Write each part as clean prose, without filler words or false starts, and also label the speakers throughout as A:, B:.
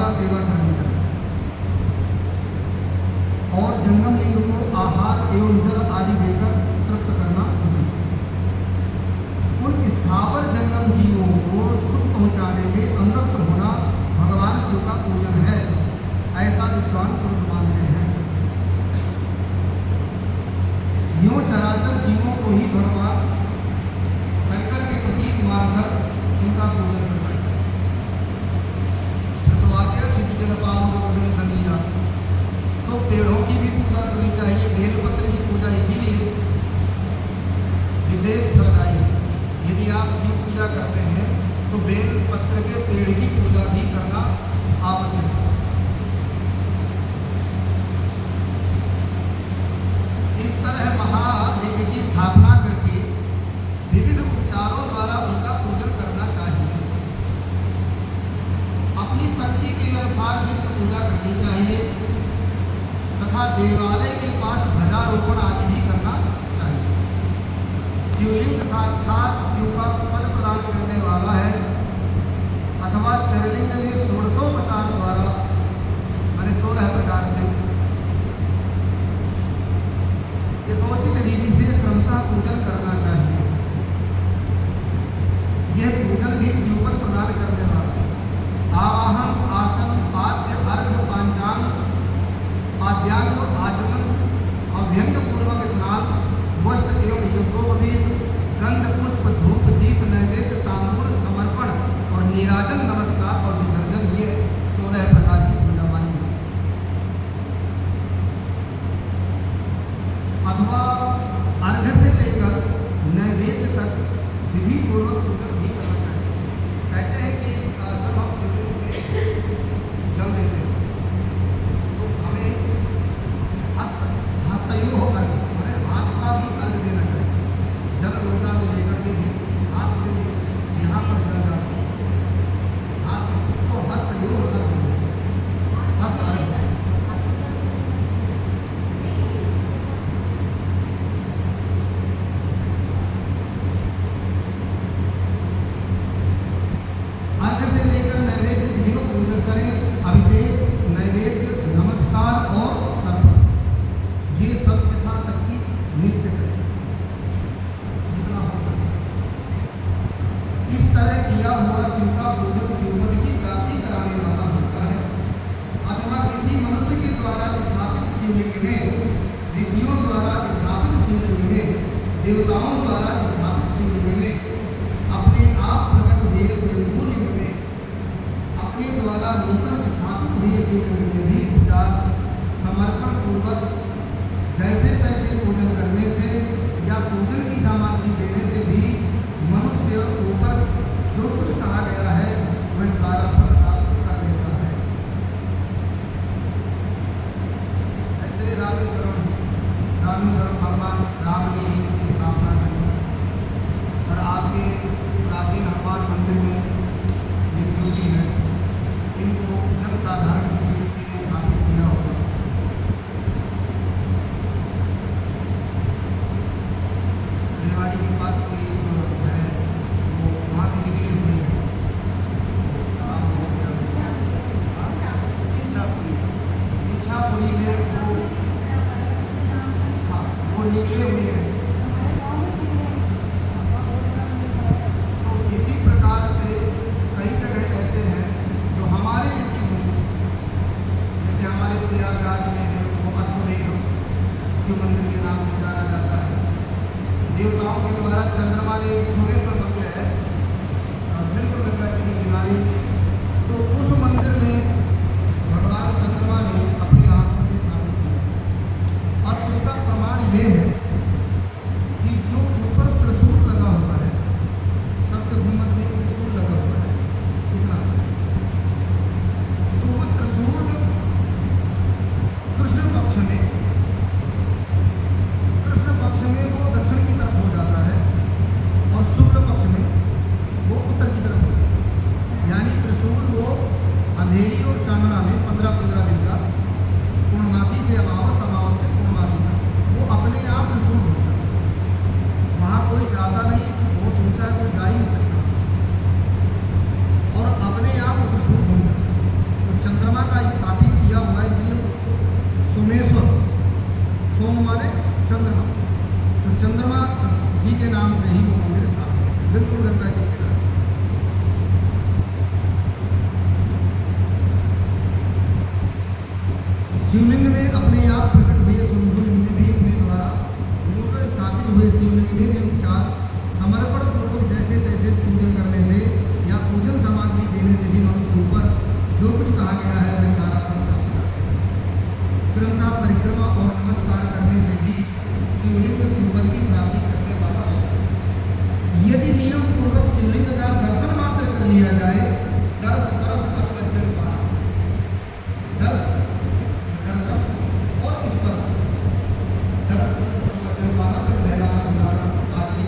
A: द्वारा सेवा करनी चाहिए और जंगम लिंग को आहार एवं जल आदि देकर तृप्त करना उचित है। उन स्थावर जंगम जीवों को सुख पहुँचाने में अनुरक्त होना भगवान शिव का पूजन है, ऐसा विद्वान पुरुष मानते हैं। यूं चराचर जीवों को ही भगवान शंकर के प्रतीक मानकर उनका पूजन करना चाहिए। तो आगे क्षितिजन पावक गगन समीरा, तो पेड़ों की भी पूजा करनी चाहिए। बेलपत्र की पूजा इसीलिए विशेष फलदायी है। यदि आप शिव पूजा करते हैं तो बेलपत्र के पेड़ की पूजा भी करना आवश्यक है। इस तरह महालिंग की स्थापना करके विविध उपचारों द्वारा उनका पूजन करना चाहिए। अपनी शक्ति के अनुसार नित्य पूजा करनी चाहिए तथा देवालय के पास ध्वजारोपण आदि भी करना चाहिए। शिवलिंग साक्षात शिव का पद प्रदान करने वाला है अथवा चरलिंग में षोडशोपचार द्वारा मैंने 16 प्रकार से यथोचित रीति से क्रमशः पूजन करना चाहिए। यह पूजन भी शिवपद प्रदान करने वाला है। आवाहन, आसन, पाद्य, अर्घ, पांचांग, पाद्यांग, आचमन, अभ्यंग पूर्वक स्नान, वस्त्र एवं यज्ञोपवीत, गंध, पुष्प, धूप, दीप, नैवेद्य, तांबूल, समर्पण और नीराजन, नमस्कार और विसर्जन, ये 16 प्रकार की पूजा मानी है। अथवा अर्घ से लेकर नैवेद्य तक विधि पूर्वक पूजन भी करना चाहिए। कहते हैं कि जब हम शिवलिंग में जल देते हैं तो हमें हस्तयोः अर्घ, हाथ का भी अर्घ देना चाहिए। जल लोटा में लेकर के भी हाथ से यहाँ पर जल जाता है, हाथ उसको हस्तयोः अर्घ, हस्त अर्घ। अर्घ से लेकर नैवेद्य विधि को पूजन करें। अभिषेक, नैवेद्य, नमस्कार और तर्पण, ये सब यथाशक्ति नित्य करें जितना हो सके। इस तरह किया हुआ शिव का पूजन शिवपद की प्राप्ति कराने वाला होता है। अथवा किसी मनुष्य के द्वारा स्थापित शिवलिंग में, ऋषियों द्वारा स्थापित शिवलिंग में, देवताओं द्वारा स्थापित शिवलिंग में, अपने आप प्रकट हुए स्वयंभूलिंग में, अपने द्वारा नूतन स्थापित हुए शिवलिंग में भी उपचार समर्पण पूर्वक जैसे तैसे पूजन करने से या पूजन की सामग्री देने से भी मनुष्य ऊपर जो कुछ कहा गया है वह सारा फल प्राप्त कर लेता है। ऐसे रामेश्वरम भगवान राम ने ही इसकी स्थापना करी और आपके प्राचीन हनुमान मंदिर में ये शिव जी हैं, इनको जन साधारण किसी व्यक्ति ने स्थापित किया होगा। रेवाड़ी के पास कोई है, वो वहाँ से निकले हुए हैं, नाम हो गया इच्छापुरी में वो निकले हुए हैं। तो इसी प्रकार से कई जगह ऐसे हैं जो हमारे ऋषि मुनि, जैसे हमारे प्रयागराज में है वो अश्वमेध शिव मंदिर के नाम से जाना जाता है। देवताओं के द्वारा चंद्रमा ने एक सोमेश्वर मंदिर है बिल्कुल गंगा जी के किनारे, तो उस मंदिर में भगवान चंद्रमा ने अपने हाथों से स्थापित किया और उसका प्रमाण ये है कि जो ऊपर त्रिशूल लगा हुआ है, सबसे गुम्बद में त्रिशूल लगा हुआ है इतना सा, तो वो त्रिशूल कृष्ण पक्ष में वो दक्षिण की तरफ हो जाता है और शुक्ल तो चंद्रमा जी के नाम से ही वो मंदिर स्थापित है, बिल्कुल गंगा जी के नाम। शिवलिंग में अपने आप प्रकट हुए सुंदरलिंग में भी अपने द्वारा नूतन स्थापित हुए शिवलिंग में भी उपचार समर्पण पूर्वक जैसे तैसे पूजन करने से या पूजन सामग्री देने से भी मनुष्य ऊपर जो कुछ कहा गया है वह सारा फल प्राप्त करते हैं। क्रमशः परिक्रमा और नमस्कार करने से भी शिवलिंग शिवपद की प्राप्ति करने वाला है। यदि नियम पूर्वक शिवलिंग का दर्शन मात्र कर लिया जाए, दर्श परस कर जल पाना, दर्शन और स्पर्श, दर्श परस कर जल पाना, फिर लहराना उड़ाना आदि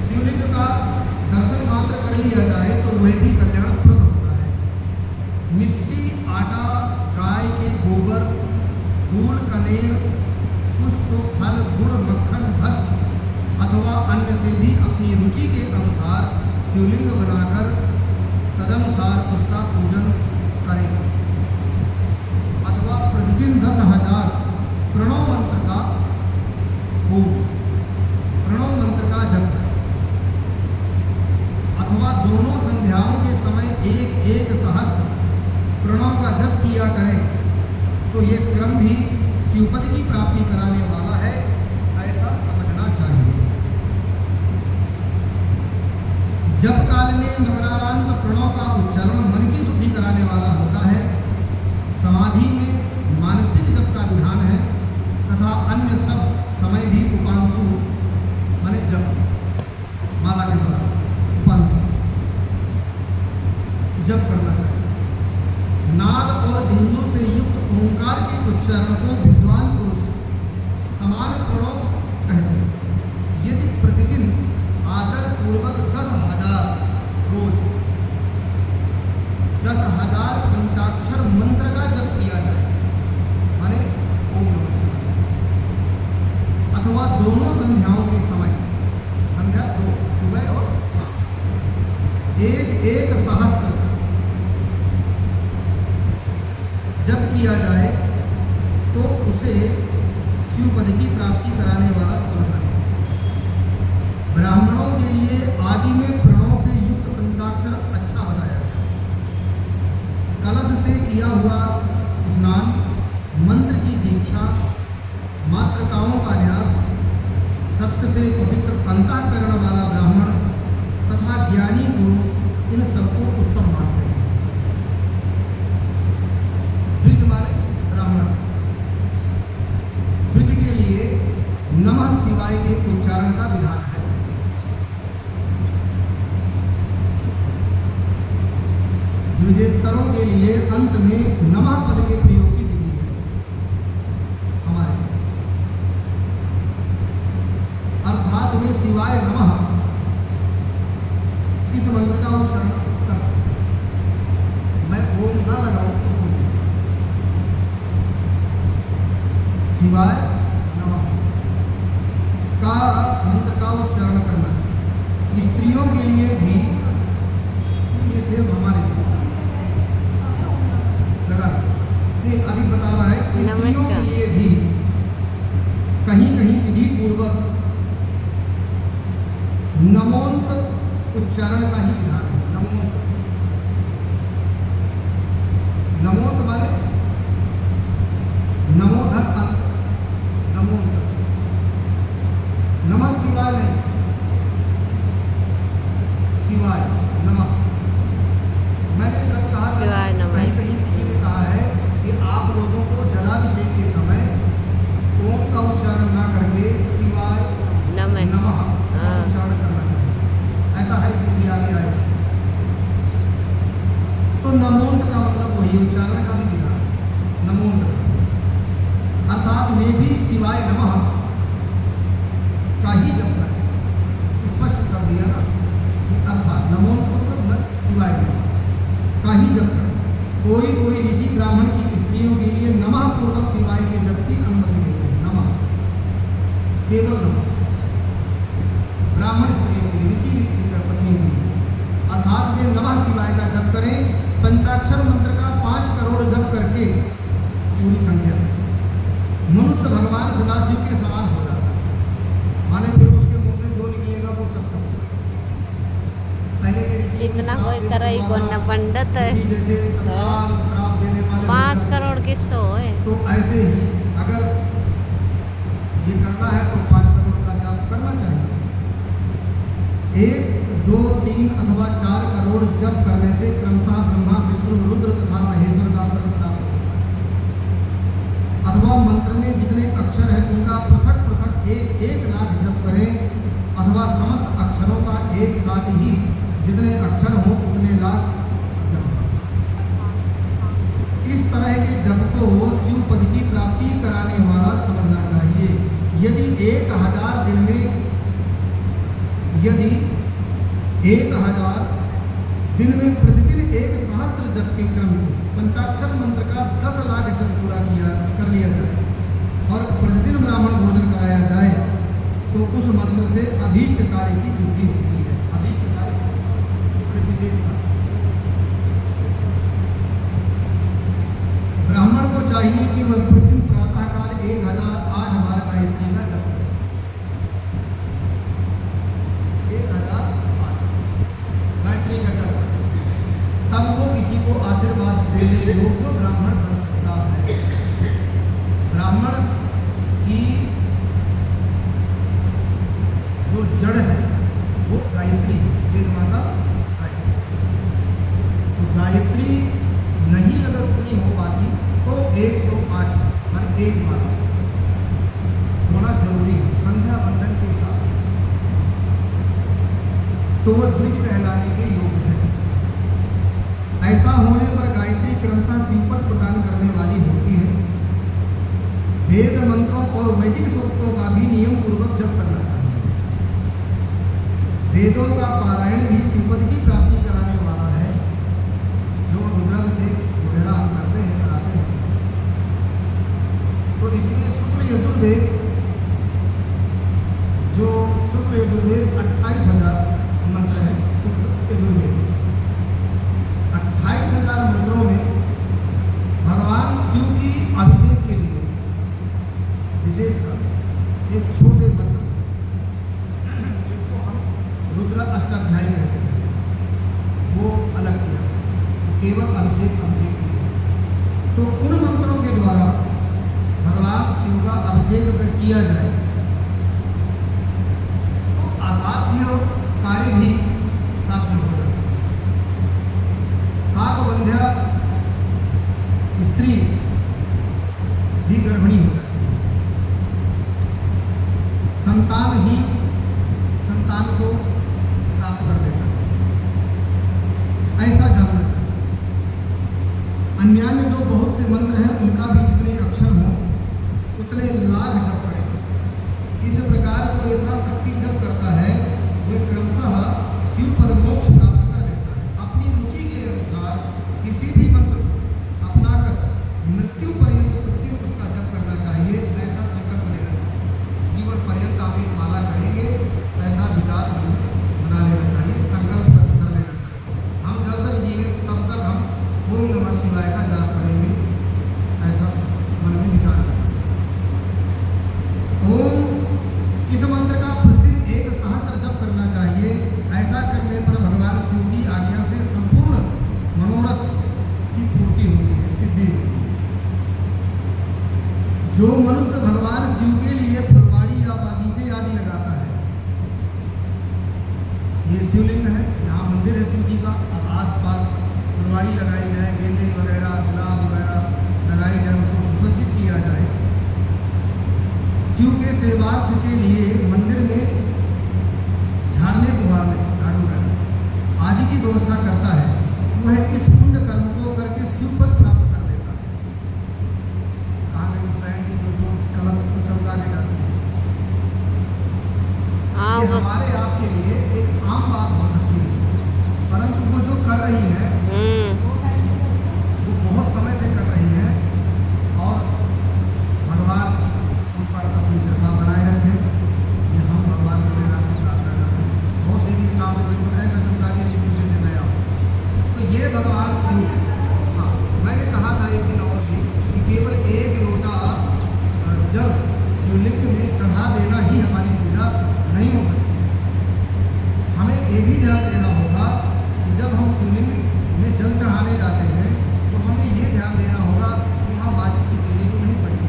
A: शिवलिंग का दर्शन मात्र कर लिया जाए तो वह भी कल्याणप्रद होता है। मिट्टी, आटा, गाय के गोबर, फूल, कनेर, पुष्प, फल, गुड़, मक्खन, भस्म अथवा अन्य से भी अपनी रुचि के अनुसार शिवलिंग बनाकर तदनुसार उसका पूजन करें अथवा प्रतिदिन 10,000 प्रणव मंत्र का होम, प्रणव मंत्र का जप करें अथवा दोनों संध्याओं के समय एक एक सहस्त्र प्रणव का जप किया करें तो ये क्रम भी शिवपद की प्राप्ति कराने वाला है, ऐसा समझना चाहिए। जप काल में मकरारांत प्रणव का उच्चारण मन की शुद्धि कराने वाला होता है। समाधि में मानसिक जप का विधान है तथा अन्य सब समय भी उपांशु माने जप माला के द्वारा उपांशु जप करना चाहिए। नाद और बिंदु से युक्त ओंकार के उच्चारण को विद्वान पुरुष समान प्रणव कहते हैं। यदि प्रतिदिन आदर पूर्वक 10,000 रोज 10,000 पंचाक्षर मंत्र का जप किया जाए माने ओम नमः शिवाय अथवा दोनों संध्याओं के समय, संध्या 2 सुबह और शाम, एक एक सहस्त्र जब किया जाए तो उसे शिवपद की प्राप्ति कराने वाला समझना चाहिए। ब्राह्मणों के लिए आदि में प्रणव से युक्त पंचाक्षर अच्छा बनाया गया। कलश से किया हुआ स्नान, मंत्र की दीक्षा, मातृकाओं का न्यास, सत्य से पवित्र अंतःकरण वाला ब्राह्मण तथा ज्ञानी गुरु इन सबको उत्तम मानते हैं। द्विज माने ब्राह्मण, द्विज के लिए नमः शिवाय के उच्चारण का विधान है। द्विजेतरों के लिए अंत में नमः पद के प्रयोग की विधि है हमारे, अर्थात वे शिवाय नमः इस मंत्र का उच्चारण कर सकते हैं। मैं ओम ना लगाऊं तो शिवाय नमः का मंत्र का उच्चारण करना चाहिए। स्त्रियों के लिए भी ये सिर्फ हमारे लगा नहीं, अभी बता रहा है कि स्त्रियों के लिए भी कहीं कहीं विधि पूर्वक नमोन्त उच्चारण का ही विधान है। नमोन्त, नमोन्त माने नमोधन अंत, नमोन्त, नमः शिवाय नहीं, शिवाय नमः। मैंने कल कहा कहीं कहीं किसी ने कहा है कि आप लोगों को जलाभिषेक के समय ओम का उच्चारण ना करके शिवाय नमः का उच्चारण करना चाहिए, ऐसा है इसमें भी आगे आएगा। तो नमोन्त का मतलब वही उच्चारण का भी विधान, नमोन्त अर्थात वे भी शिवाय नमः का ही जप करें, स्पष्ट कर दिया ना, अर्थात नमोन्त मतलब शिवाय नमः का ही जप करें। कोई कोई ऋषि ब्राह्मण की स्त्रियों के लिए नमः पूर्वक शिवाय के जप की अनुमति देते हैं। नमः, केवल नमः ब्राह्मण स्त्रियों के लिए, ऋषि पत्नियों के लिए, अर्थात वे नमः शिवाय का जप करें। पंचाक्षर मंत्र का 5 करोड़ जप करके पूरी संख्या मनुष्य भगवान सदाशिव
B: करई गोन्ना पंडित है।
A: किसी जैसे तत्काल श्राप देने वाले
B: 5 करोड़ की सौ है।
A: तो ऐसे ही अगर ये करना है तो 5 करोड़ का जाप करना चाहिए। 1, 2, 3 अथवा 4 करोड़ जप करने से क्रमशः ब्रह्मा, विष्णु, रुद्र तथा महेश्वर का पद प्राप्त होता है। अथवा मंत्र में जितने अक्षर हैं उनका पृथक पृथक 1 लाख जप करें, अथवा समस्त अक्षरों का एक साथ ही जितने अक्षर हों उतने लाख जप करें। इस तरह के जप को शिव पद की प्राप्ति कराने वाला समझना चाहिए। यदि 1000 दिन में 1000 दिन में प्रतिदिन 1 सहस्त्र जप के क्रम से पंचाक्षर मंत्र का 10 लाख जप पूरा कर लिया जाए और प्रतिदिन ब्राह्मण भोजन कराया जाए तो उस मंत्र से अभीष्ट कार्य की सिद्धि होती है। अभीष्ट कार्य विशेष कार्य। ब्राह्मण को चाहिए कि वह प्रतिदिन प्रातःकाल 1008 बार गायत्री का जप करे। 1008 गायत्री का जप करे, तब वो किसी को आशीर्वाद देने योग्य ब्राह्मण बन सकता है। ब्राह्मण की जो जड़ है वो गायत्री है, वेद माता गायत्री। तो गायत्री नहीं अगर उतनी हो पाती तो 108 मान 1 बार होना जरूरी है संध्या बंधन के साथ, तो वह द्विज कहलाने के योग्य है। ऐसा होने पर गायत्री क्रमशः शिवपद प्रदान करने वाली होती है। वेद मंत्रों और वैदिक सूक्तों का भी नियम पूर्वक जप करना चाहिए। वेदों का पारायण भी शिवपद की प्राप्ति कराने वाला है। जो रुद्राभिषेक वगैरह हम करते हैं, कराते हैं, तो इसमें शुक्ल यजुर्वेद, जो शुक्ल यजुर्वेद 28,000 मंत्र हैं। शुक्ल यजुर्वेद 28,000 मंत्रों में भगवान शिव की अभिषेक के लिए विशेषकर एक छोटे मंत्र जिसको हम रुद्र अष्टाध्यायी कहते हैं वो अलग किया, केवल अभिषेक के लिए। तो उन मंत्रों के द्वारा भगवान शिव का अभिषेक अगर किया जाए तो असाध्य कार्य भी साध्य हो जाता है। पापबंध्या स्त्री भी गर्भिणी हो जाती है। संतान को प्राप्त कर देता है। ऐसा जानना चाहिए। अन्यान्य जो बहुत से मंत्र हैं उनका भी जितने अक्षर हों उतने लाख जप करें। इस प्रकार जो यथाशक्ति जप करता है वह क्रमशः शिव पद मोक्ष प्राप्त कर लेता है। अपनी रुचि के अनुसार किसी भी मंत्र को अपनाकर मृत्यु पर्यंत प्रतिदिन उसका जप करना चाहिए, ऐसा संकल्प लेना चाहिए। जीवन पर्यंत आप एक माला करेंगे ऐसा विचार बना लेना चाहिए, संकल्प कर लेना चाहिए। हम जब तक जिए तब तक हम ओम नमः शिवाय का जाप करेंगे, ऐसा मन में विचार करना चाहिए। ओम इस मंत्र का प्रतिदिन 1 सहस्त्र जप करना चाहिए। ऐसा करने पर भगवान शिव की आज्ञा से संपूर्ण मनोरथ की पूर्ति होती है, सिद्धि होती है। जो मनुष्य भगवान शिव के लिए फुलवाड़ी या बागीचे आदि लगाता है, ये शिवलिंग है, यहाँ मंदिर है शिव जी का, अब आसपास फुलवाड़ी लगाई जाए, गेंदे वगैरह, गुलाब वगैरह लगाई जाए, उसको सुसज्जित किया जाए। शिव के सेवार्थ के लिए मंदिर में झाड़ने पुहारने, झाड़ू आदि की व्यवस्था करता है, वह इस पुण्य कर्म को करके शिव पद प्राप्त कर लेता है। कहाँ गई बहन जी जो कलश को चमका के जाती है? ये हमारे आपके लिए एक आम बात हो सकती है, परंतु वो जो कर रही है वो बहुत समय से कर रही है और भगवान उन पर अपनी कृपा बनाए रखें। ये हम भगवान को प्रेरणा से प्रार्थना करते हैं। बहुत देवी के सामने बिल्कुल ऐसा चमका दिया जो मुझे से नया हो। तो ये भगवान शिव, हाँ मैंने कहा था एक दिन और भी कि केवल 1 लोटा जल शिवलिंग में चढ़ा देना ही हमारी पूजा नहीं हो सकती। हमें ये भी ध्यान देना होगा कि जब हम शिवलिंग में जल चढ़ाने जाते हैं तो हमें ये ध्यान देना होगा कि वहाँ माचिस की तिल्ली को नहीं पड़ी।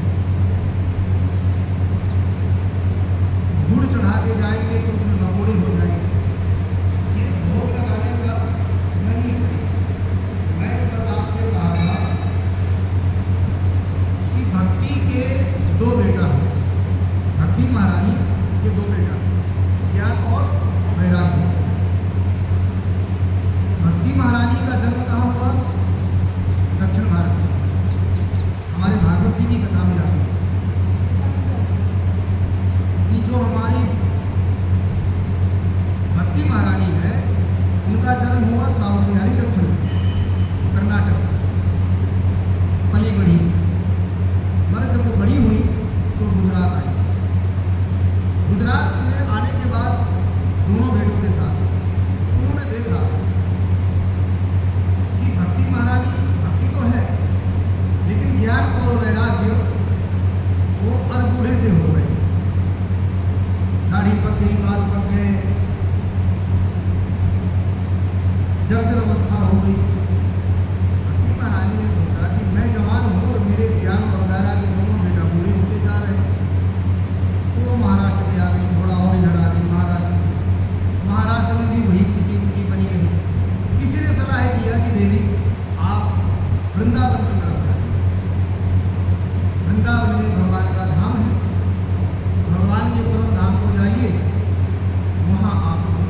A: गुड़ चढ़ा के जाएंगे तो उसमें मकोड़े हो जाएंगे। ये भोग लगाने का नहीं है। मैं कल आपसे कहा था कि भक्ति के दो बेटा हैं। भक्ति महारानी के दो बेटा, ज्ञान और वैराग्य। भक्ति महारानी का जन्म कहाँ हुआ? दक्षिण भारत में। हमारे भागवत जी की कथा में आती है कि जो हमारी भक्ति महारानी है उनका जन्म हुआ साउथ बिहारी दक्षिण कर्नाटक, पली बड़ी। मगर जब वो बड़ी हुई तो गुजरात आई। गुजरात में आने के बाद दोनों बेटों के साथ उन्होंने देखा कि भक्ति महारानी भक्ति तो है लेकिन ज्ञान और वैराग्य वो अधबूढ़े से हो गए। दाढ़ी पक गई, बाल पक गए, जर्जर अवस्था हो गई। भक्ति महारानी ने सोचा कि मैं जवान हूँ और मेरे ज्ञान और वैराग्य दोनों बेटा बूढ़े होते जा रहे हैं। वो महाराष्ट्र में आ गई, थोड़ा और इधर आ गई महाराष्ट्र में भी वही स्थिति उनकी बनी रही। किसी ने सलाह दिया कि देवी आप वृंदावन की तरफ जाए। वृंदावन में भगवान का धाम है, भगवान के परम धाम को जाइए, वहाँ आपको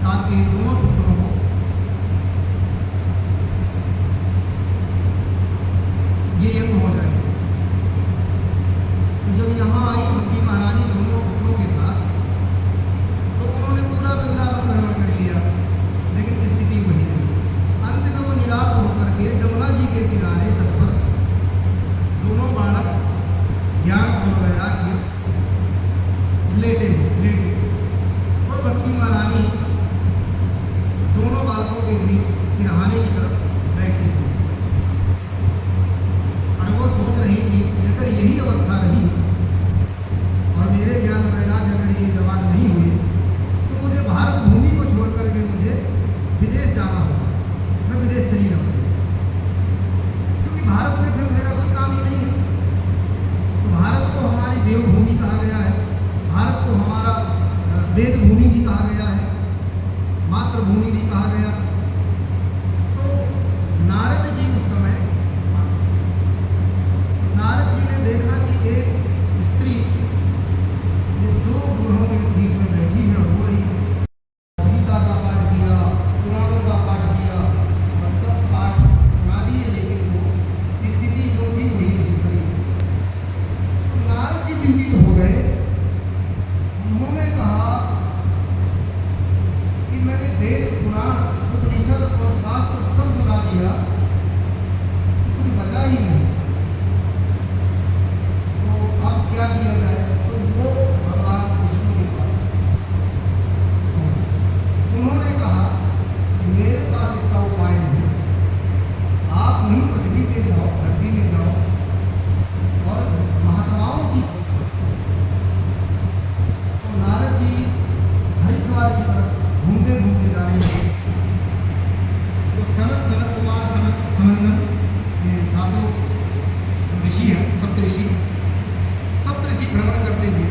A: ताकि दोनों पुत्रों को ये यज्ञ हो जाए। तो जब यहाँ आई भक्ति महारानी दोनों पुत्रों के साथ तो उन्होंने पूरा वृंदावन भ्रमण कर लिया, लेकिन स्थिति वही रही। अंत में वो निराश होकर के जमुना जी के किनारे तट पर दोनों बालक ज्ञान और वैराग्य लेटे और भक्ति महारानी दोनों बालकों के बीच सिरहाने की तरफ बैठी थी। और वो सोच रही थी कि अगर यही अवस्था रही और मेरे ज्ञान वैराग्य अगर ये जवान नहीं हुए तो मुझे भारत भूमि को छोड़ करके मुझे विदेश जाना होगा। मैं विदेश चली जाऊँगी क्योंकि भारत में फिर मेरा कोई काम ही नहीं है। तो भारत को हमारी देवभूमि कहा गया है, भारत को हमारा वेद भूमि भी कहा गया है, मातृभूमि भी कहा गया। तो नारद जी उस समय नारद जी ने देखा कि एक स्त्री ये दो बूढ़ों के बीच में बैठी है और हो रही गीता का पाठ किया, पुराणों का पाठ किया और सब पाठ सुना दिए, लेकिन वो स्थिति जो थी वही नहीं करी। तो नारद जी चिंतित हो गए। उन्होंने कहा कि मैंने वेद पुराण उपनिषद और शास्त्र सब सुना दिया, कुछ बचा ही नहीं। तो अब क्या किया जाए? तो वो भगवान विष्णु के पास उन्होंने कहा मेरे पास इसका उपाय नहीं, आप वहीं पृथ्वी पे जाओ, धरती में जाओ और महात्माओं की। तो नारद जी हरिद्वार की तरफ घूमते घूमते जाने लगे। तो सनत कुमार सनंदन ये साधु जो ऋषि हैं, सप्तऋषि भ्रमण करते हुए,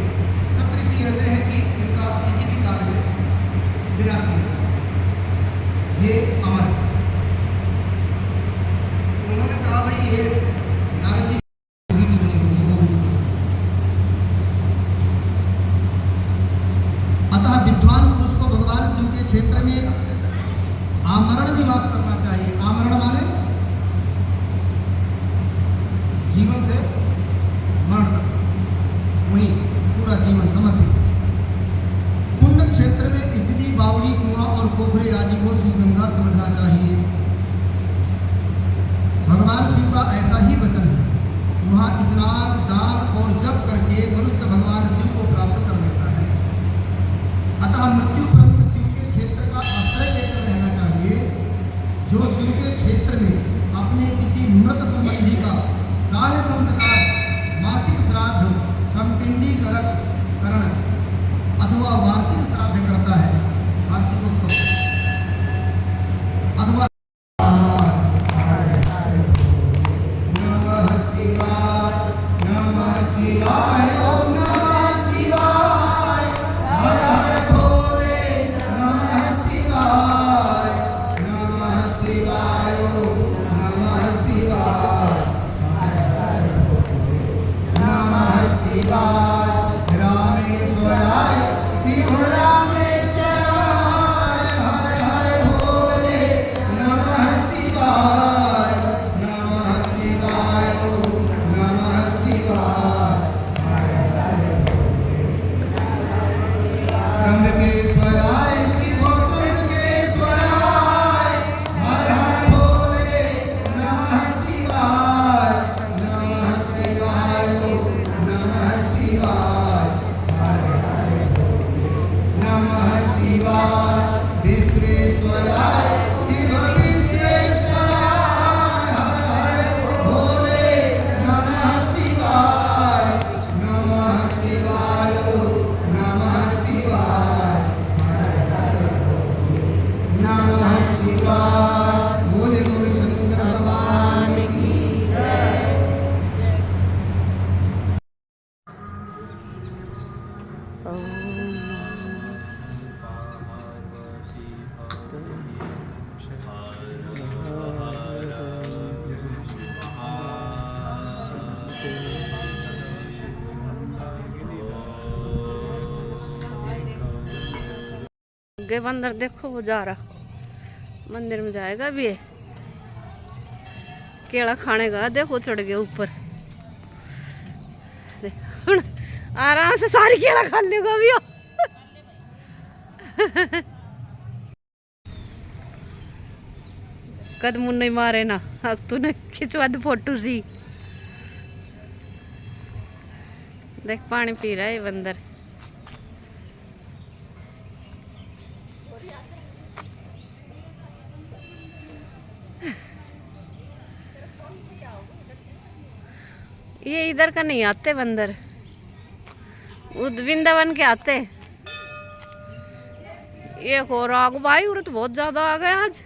A: सप्तऋषि ऐसे हैं कि इनका किसी भी काल में विनाश नहीं होता, ये अमर है। उन्होंने कहा भाई ये नारद जी भी नहीं होगी, वो भी। अतः विद्वान पुरुष को भगवान शिव के क्षेत्र में आमरण निवास करना चाहिए। आमरण माने जीवन से मरण तक, वही पूरा जीवन समर्पित। पुण्य क्षेत्र में स्थिति बावड़ी, कुआं और पोखरे आदि को सुगंधा समझना चाहिए। भगवान शिव का ऐसा ही वचन है। वहाँ स्नान, दान और जप करके मनुष्य भगवान शिव को प्राप्त कर लेता है। अतः मृत्यु पर्यंत शिव के क्षेत्र का आश्रय लेकर रहना चाहिए। जो शिव के क्षेत्र में अपने किसी मृत संबंधी का दाह संस्कार, मासिक श्राद्ध, संपिंडीकरण अथवा वार्षिक श्राद्ध करता है, वार्षिकोत्सव, रामेश्वराय शिव रामेश्वराय हर हर भोले नमः शिवाय नमः शिवाय ओम नमः शिवाय त्र्यंबकेश्वराय शिव त्र्यंबकेश्वराय हर हर भोले नमः शिवाय नमः शिवाय ओम नमः शिवाय नमः शिवाय विश्वेश्वराय शिव विश्वेश्वराय हर हर भोले नमः शिवाय नमः शिवाय ओम नमः शिवाय नमः शिवाय बोले गौरी शंकर भगवान की
B: आगे बंदर देखो वो जा रहा मंदिर में जाएगा अभी ये केला खाने का देखो चढ़ गया ऊपर हुण आराम से सारी केला खा लेगा अभी कदम नहीं मारे ना अब तूने खिंचवा दी फोटो सी देख पानी पी रहा है ये बंदर ये इधर का नहीं आते बंदर वृंदावन के आते। एक और आग भाई और तो बहुत ज्यादा आ गए आज।